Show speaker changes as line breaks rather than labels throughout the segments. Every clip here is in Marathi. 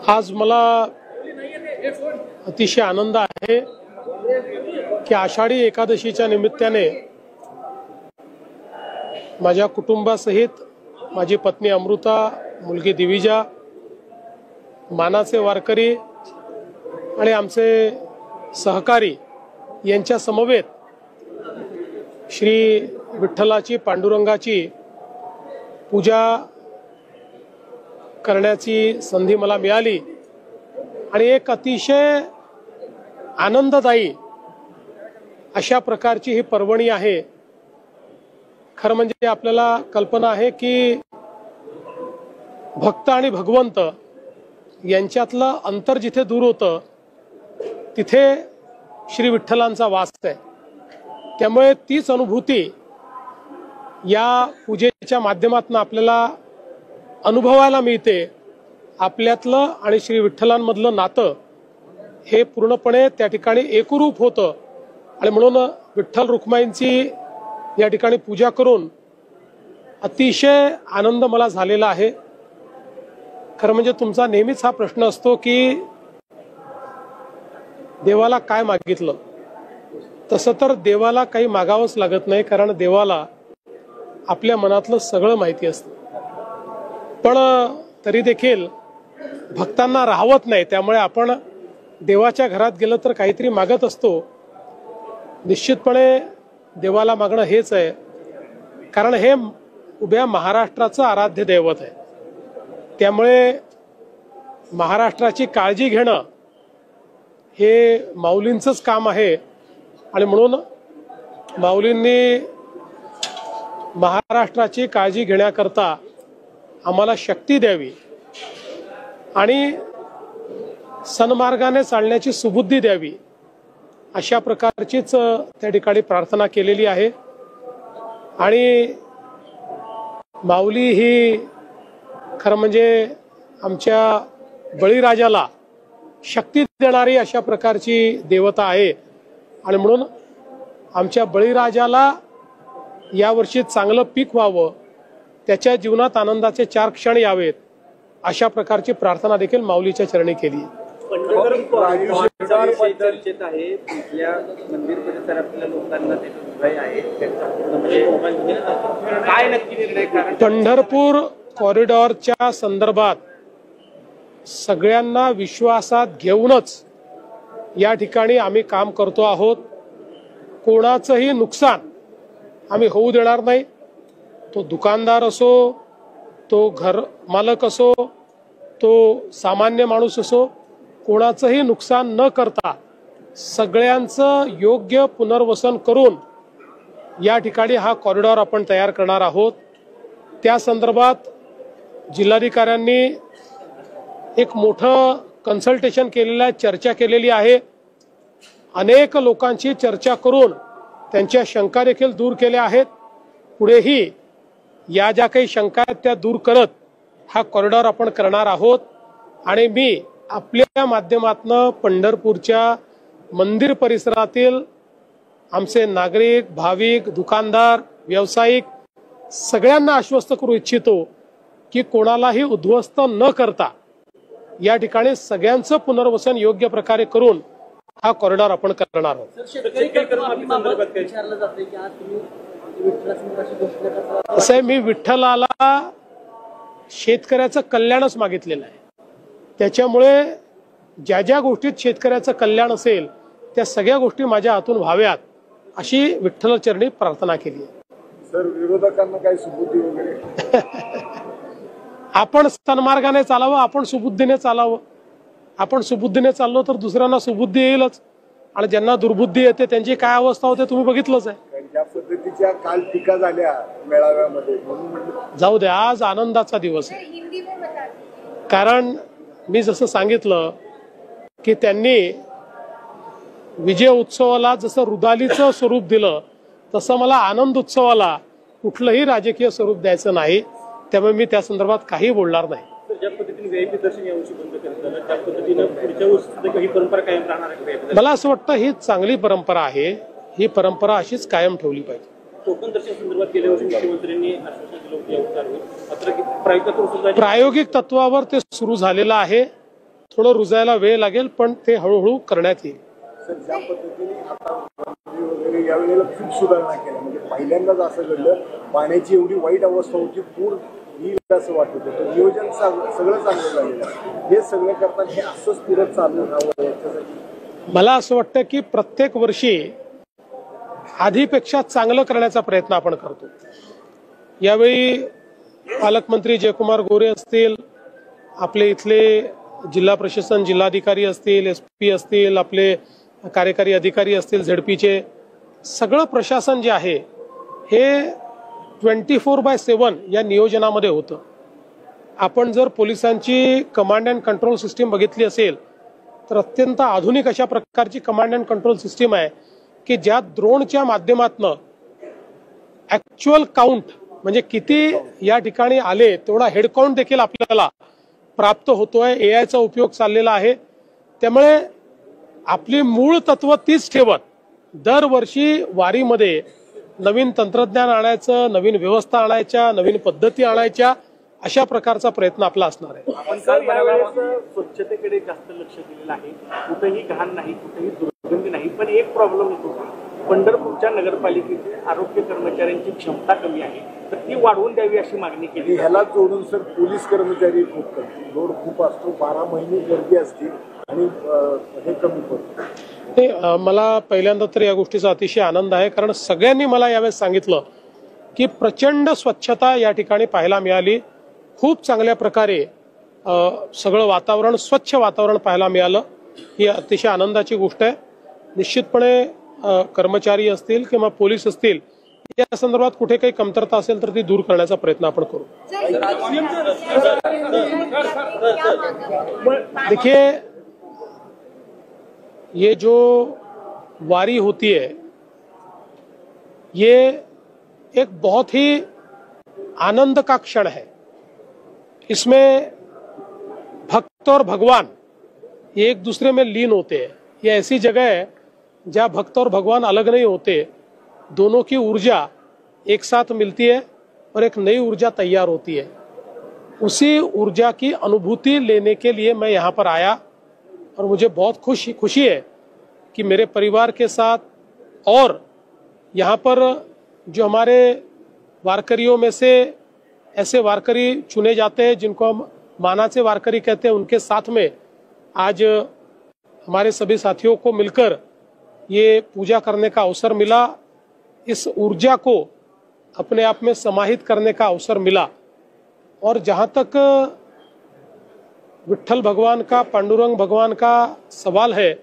आज मला अतिशय आनंद आहे की आषाढी एकादशीच्या निमित्ताने माझ्या कुटुंबासहित माझी पत्नी अमृता, मुलगी दिविजा, मानाचे वारकरी आणि आमचे सहकारी यांच्या समवेत श्री विठ्ठलाची, पांडुरंगाची पूजा करण्याची संधी मला मिळाली आणि एक अतिशय आनंददायी अशा प्रकारची ही पर्वणी आहे। खरं म्हणजे आपल्याला कल्पना आहे की भक्त आणि भगवंत यांच्यातलं अंतर जिथे दूर होतं तिथे श्री विठ्ठलांचा वास आहे। त्यामुळे तीच अनुभूती या पूजेच्या माध्यमातून आपल्याला अनुभवायला मिळते। आपल्यातलं आणि श्री विठ्ठलांमधलं नातं हे पूर्णपणे त्या ठिकाणी एकरूप होतं आणि म्हणून विठ्ठल रुक्माईंची या ठिकाणी पूजा करून अतिशय आनंद मला झालेला आहे। खरं म्हणजे तुमचा नेहमीच हा प्रश्न असतो की देवाला काय मागितलं। तसं तर देवाला काही मागावंच लागत नाही, कारण देवाला आपल्या मनातलं सगळं माहिती असतं। पण तरी देखील भक्तांना राहवत नाही, त्यामुळे आपण देवाच्या घरात गेलं तर काहीतरी मागत असतो। निश्चितपणे देवाला मागणं हेच आहे, कारण हे उभ्या महाराष्ट्राचं आराध्य दैवत आहे। त्यामुळे महाराष्ट्राची काळजी घेणं हे माऊलींचंच काम आहे आणि म्हणून माऊलींनी महाराष्ट्राची काळजी घेण्याकरता आम्हाला शक्ती द्यावी आणि सन्मार्गाने चालण्याची सुबुद्धी द्यावी, अशा प्रकारचीच त्या ठिकाणी प्रार्थना केलेली आहे। आणि माऊली ही खरं म्हणजे आमच्या बळीराजाला शक्ती देणारी अशा प्रकारची देवता आहे आणि म्हणून आमच्या बळीराजाला यावर्षी चांगलं पीक व्हावं, त्याच्या जीवनात आनंदाचे 4 क्षण यावेत, अशा प्रकारची प्रार्थना देखील माऊलीच्या चरणी केली।
चर्चेत आहे, तिथल्या मंदिर परिसरातल्या लोकांना ते भय आहे, काय नक्की निर्णय?
पंढरपूर कॉरिडॉरच्या संदर्भात सगळ्यांना विश्वासात घेऊनच या ठिकाणी आम्ही काम करतो आहोत। कोणाचंही नुकसान आम्ही होऊ देणार नाही। तो दुकानदार असो, तो घर मालक असो, तो सामान्य माणूस असो, कोणाचंही नुकसान न करता सगळ्यांचं योग्य पुनर्वसन करून या ठिकाणी हा कॉरिडॉर आपण तयार करणार आहोत। त्या संदर्भात जिल्हाधिकाऱ्यांनी एक मोठं कन्सल्टेशन केलेलं आहे, चर्चा केलेली आहे। अनेक लोकांची चर्चा करून त्यांच्या शंका देखील दूर केल्या आहेत। पुढेही या ज्या काही शंका आहेत त्या दूर करत हा कॉरिडॉर आपण करणार आहोत। आणि मी आपल्या माध्यमातून पंढरपूरच्या मंदिर परिसरातील आमचे नागरिक, भाविक, दुकानदार, व्यावसायिक सगळ्यांना आश्वस्त करू इच्छितो की कोणालाही उद्ध्वस्त न करता या ठिकाणी सगळ्यांचं पुनर्वसन योग्य प्रकारे करून हा कॉरिडॉर आपण करणार आहोत। असं आहे, मी विठ्ठलाला शेतकऱ्याचं कल्याणच मागितलेलं आहे। त्याच्यामुळे ज्या ज्या गोष्टीत शेतकऱ्याचं कल्याण असेल त्या सगळ्या गोष्टी माझ्या हातून व्हाव्यात अशी विठ्ठलचरणी प्रार्थना केली आहे।
सर, विरोधकांना काही सुबुद्धी वगैरे
आपण सन्मार्गाने चालावं, आपण सुबुद्धीने चालावं। आपण सुबुद्धीने चाललो तर दुसऱ्यांना सुबुद्धी येईलच आणि ज्यांना दुर्बुद्धी येते त्यांची काय अवस्था होते तुम्ही बघितलंच आहे।
ज्या पद्धतीच्या काल टीका झाल्या मेळाव्यामध्ये, म्हणून
जाऊ द्या, आज आनंदाचा दिवस आहे। कारण मी जसं सांगितलं की त्यांनी विजय उत्सवाला जसं रुदालीचं स्वरूप दिलं तसं मला आनंद उत्सवाला कुठलंही राजकीय स्वरूप द्यायचं नाही। त्यामुळे मी त्या संदर्भात काही बोलणार नाही।
ज्या पद्धतीने व्हीआयपी दर्शन यावर्षी बंद करताना त्या पद्धतीने पुढच्या वर्षी ही परंपरा कायम राहणार आहे?
मला असं वाटतं ही चांगली परंपरा आहे, ही परंपरा अशीच कायम ठेवली पाहिजे।
कोकण दर्शन संदर्भात गेल्या वर्षी मुख्यमंत्र्यांनी आश्वासन दिलं होतं या उतारवर. मात्र
प्रायोगिक तत्वावर ते सुरू झालेलं आहे. थोडं रुजायला वेळ लागेल, पण ते हळूहळू करण्यात येईल.
सर, ज्या पद्धतीने आता वगैरे यावेळेला खूप सुधारणा केल्या, म्हणजे पहिल्यांदाच असं घडलं, पाण्याची एवढी वाईट अवस्था होती, पूर येईल असं वाटत होतं. नियोजन सगळं चांगलं झालेलं आहे. हे सगळं करताना हे असंच पुढे चालू राहावं याच्यासाठी
मला असं वाटतं की प्रत्येक वर्षी आधीपेक्षा चांगलं करण्याचा प्रयत्न आपण करतो. यावेळी पालकमंत्री जयकुमार गोरे असतील, आपले इथले जिल्हा प्रशासन जिल्हाधिकारी असतील, SP असतील, आपले कार्यकारी अधिकारी असतील, ZPचे सगळं प्रशासन जे आहे हे 24/7 या नियोजनामध्ये होतं. आपण जर पोलिसांची कमांड अँड कंट्रोल सिस्टीम बघितली असेल तर अत्यंत आधुनिक अशा प्रकारची कमांड अँड कंट्रोल सिस्टीम आहे की ज्यात ड्रोनच्या माध्यमातून ऍक्च्युअल काउंट म्हणजे किती या ठिकाणी आले तेवढा हेड काउंट देखील आपल्याला प्राप्त होतोय. AI चा उपयोग चाललेला आहे. त्यामुळे आपली मूळ तत्व तीच ठेवत दरवर्षी वारीमध्ये नवीन तंत्रज्ञान आणायचं, नवीन व्यवस्था आणायच्या, नवीन पद्धती आणायच्या, अशा प्रकारचा प्रयत्न आपला असणार आहे.
आपण स्वच्छतेकडे जास्त लक्ष दिलेलं आहे. कुठेही घाण नाही, कुठेही दुर्गंधी नाही. पण एक प्रॉब्लेम येतो, पंढरपूरच्या नगरपालिकेचे आरोग्य कर्मचाऱ्यांची क्षमता कमी आहे, तर ती वाढवून द्यावी अशी मागणी केली.
ह्याला जोडून सर पोलीस कर्मचारी खूप करतात, लोड खूप असतो, 12 महिने गर्दी असते आणि हे कमी पडतं.
मला पहिल्यांदा तर या गोष्टीचा अतिशय आनंद आहे, कारण सगळ्यांनी मला यावेळेस सांगितलं की प्रचंड स्वच्छता या ठिकाणी पाहायला मिळाली. खूप चांगल्या प्रकारे सगळं वातावरण, स्वच्छ वातावरण पाहायला मिळालं. ही अतिशय आनंदाची गोष्ट आहे. निश्चितपणे कर्मचारी असतील किंवा पोलीस असतील या संदर्भात कुठे काही कमतरता असेल तर ती दूर करण्याचा प्रयत्न आपण करू. देखिए, ये जो वारी होती है ये एक बहुत ही आनंद का क्षण है. इसमें भक्त और भगवान ये एक दूसरे में लीन होते हैं. ये ऐसी जगह है जहाँ भक्त और भगवान अलग नहीं होते, दोनों की ऊर्जा एक साथ मिलती है और एक नई ऊर्जा तैयार होती है. उसी ऊर्जा की अनुभूति लेने के लिए मैं यहाँ पर आया और मुझे बहुत खुशी है कि मेरे परिवार के साथ और यहाँ पर जो हमारे वारकरियों में से ऐसे वारकरी चुने जाते हैं जिनको हम मानाचे वारकरी कहते हैं, उनके साथ में आज हमारे सभी साथियों को मिलकर ये पूजा करने का अवसर मिला. इस ऊर्जा को अपने आप में समाहित करने का अवसर मिला. और जहाँ तक विट्ठल भगवान का, पांडुरंग भगवान का सवाल है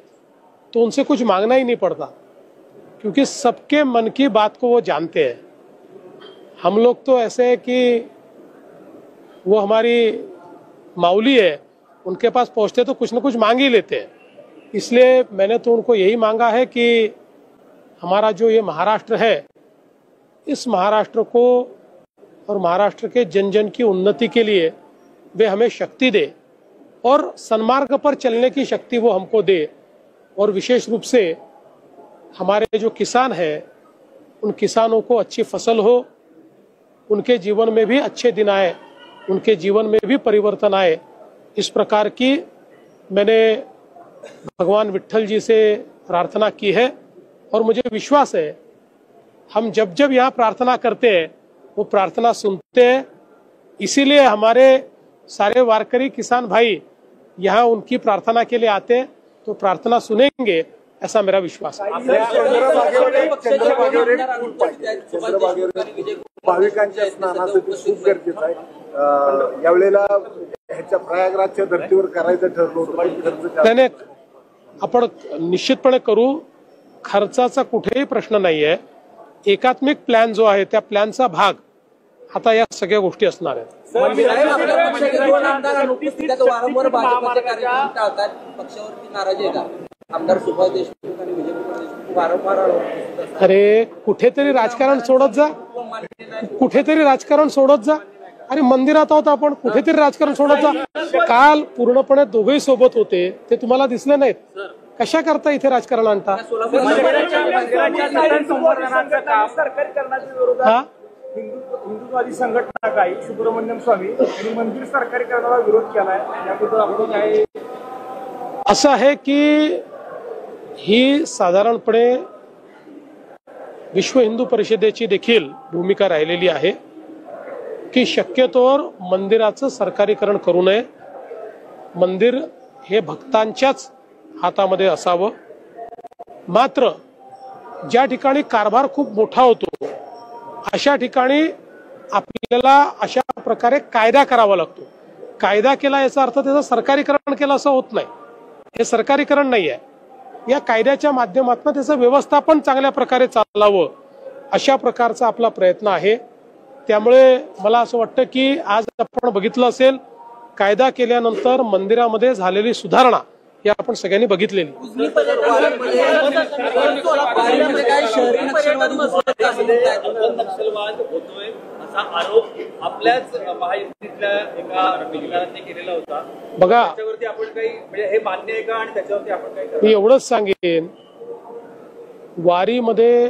तो उनसे कुछ मांगना ही नहीं पड़ता, क्योंकि सबके मन की बात को वो जानते हैं. हम लोग तो ऐसे है कि वो हमारी माऊली है, उनके पास पहुंचते तो कुछ न कुछ मांग ही लेते हैं. इसलिए मैंने तो उनको यही मांगा है कि हमारा जो ये महाराष्ट्र है, इस महाराष्ट्र को और महाराष्ट्र के जन जन की उन्नति के लिए वे हमें शक्ति दे और सन्मार्ग पर चलने की शक्ति वो हमको दे. और विशेष रूप से हमारे जो किसान हैं, उन किसानों को अच्छी फसल हो, उनके जीवन में भी अच्छे दिन आए, उनके जीवन में भी परिवर्तन आए, इस प्रकार की मैंने भगवान विट्ठल जी से प्रार्थना की है. और मुझे विश्वास है हम जब जब यहाँ प्रार्थना करते हैं वो प्रार्थना सुनते हैं. इसीलिए हमारे सारे वारकरी किसान भाई यहाँ उनकी प्रार्थना के लिए आते हैं, तो प्रार्थना सुनेंगे ऐसा मेरा विश्वास है.
भाविकांच्या स्नानासाठी खूप गरजेचं आहे. यावेळेला ह्याच्या प्रयागराजच्या धर्तीवर करायचं ठरलं होतं.
नाही, आपण निश्चितपणे करू. खर्चाचा कुठेही प्रश्न नाहीये. एकात्मिक प्लॅन जो आहे त्या प्लॅनचा भाग आता या सगळ्या गोष्टी असणार आहेत. अरे कुठेतरी राजकारण सोडत जा, कुठेतरी राजकारण सोडत जा. अरे मंदिरात आहोत आपण, कुठेतरी राजकारण सोडत जा. काल पूर्णपणे दोघेही सोबत होते, ते तुम्हाला दिसले नाहीत. कशा करता इथे राजकारण आणता?
सरकारी करण्याच्या विरोधात
हा
हिंदुत्ववादी संघटना काही सुब्रमण्यम स्वामी यांनी मंदिर सरकारी करण्याला विरोध केलाय, याबद्दल आपण काय?
असं आहे की ही साधारणपणे विश्व हिंदू परिषदेची देखील भूमिका राहिलेली आहे की शक्यतोवर मंदिराचं सरकारीकरण करू नये. मंदिर हे भक्तांच्याच हातामध्ये असावं. मात्र ज्या ठिकाणी कारभार खूप मोठा होतो अशा ठिकाणी आपल्याला अशा प्रकारे कायदा करावा लागतो. कायदा केला याचा अर्थ त्याचं सरकारीकरण केलं असं होत नाही. हे सरकारीकरण नाही आहे. या कायद्याच्या माध्यमातून त्याचं व्यवस्थापन चांगल्या प्रकारे चालावं अशा प्रकारचा आपला प्रयत्न आहे. त्यामुळे मला असं वाटतं की आज आपण बघितलं असेल कायदा केल्यानंतर मंदिरामध्ये झालेली सुधारणा या आपण सगळ्यांनी बघितलेली.
नक्षलवाद होतोय असा आरोप आपल्याच महायुतीतल्या एका ठिकाणाने केलेला होता.
बघा,
त्याच्यावरती आपण काही म्हणजे हे मान्य आहे का आणि त्याच्यावरती आपण काही
मी एवढंच सांगेन, वारीमध्ये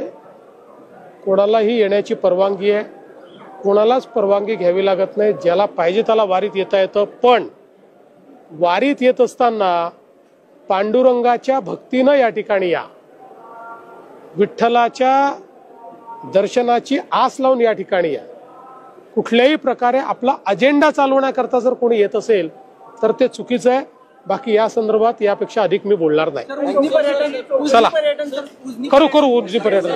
कोणालाही येण्याची परवानगी आहे. कोणालाच परवानगी घ्यावी लागत नाही. ज्याला पाहिजे त्याला वारीत येता येतं. पण वारीत येत असताना पांडुरंगाच्या भक्तीनं या ठिकाणी या, विठ्ठलाच्या दर्शनाची आस लावून या ठिकाणी या. कुठल्याही प्रकारे आपला अजेंडा चालवण्याकरता जर कोणी येत असेल तर ते चुकीचं आहे. बाकी या संदर्भात यापेक्षा अधिक मी बोलणार नाही. चला करू उजनी पर्यटन.